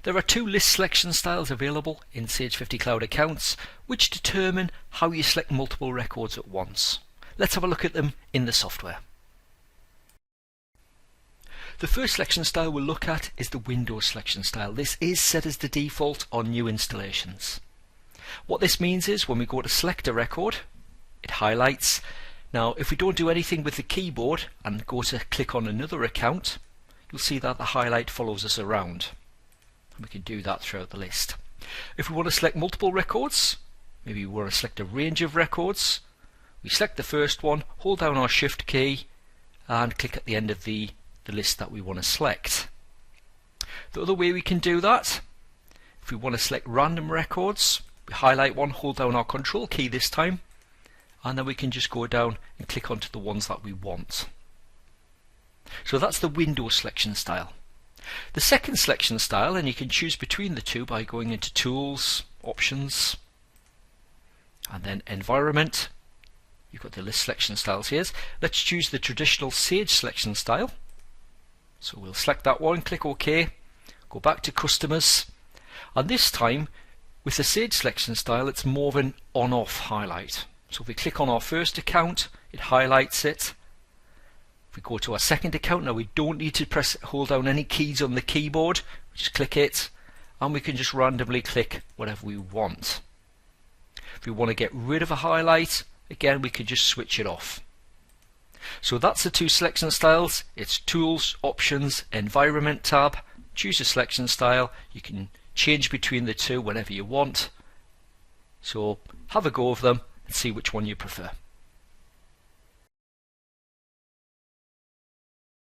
There are two list selection styles available in Sage 50 Cloud accounts which determine how you select multiple records at once. Let's have a look at them in the software. The first selection style we'll look at is the Windows selection style. This is set as the default on new installations. What this means is when we go to select a record, it highlights. Now if we don't do anything with the keyboard and go to click on another account, you'll see that the highlight follows us around. And we can do that throughout the list. If we want to select multiple records, maybe we want to select a range of records, we select the first one, hold down our Shift key and click at the end of the list that we want to select. The other way we can do that, if we want to select random records, we highlight one, hold down our Control key this time, and then we can just go down and click onto the ones that we want. So that's the Windows selection style. The second selection style, and you can choose between the two by going into Tools, Options, and then Environment. You've got the list selection styles here. Let's choose the traditional Sage selection style. So we'll select that one, click OK, go back to Customers, and this time with the Sage selection style it's more of an on-off highlight. So if we click on our first account, it highlights it. If we go to our second account, now we don't need to hold down any keys on the keyboard, we just click it and we can just randomly click whatever we want. If we want to get rid of a highlight, again we can just switch it off. So that's the two selection styles. It's Tools, Options, Environment tab. Choose a selection style. You can change between the two whenever you want. So have a go of them and see which one you prefer.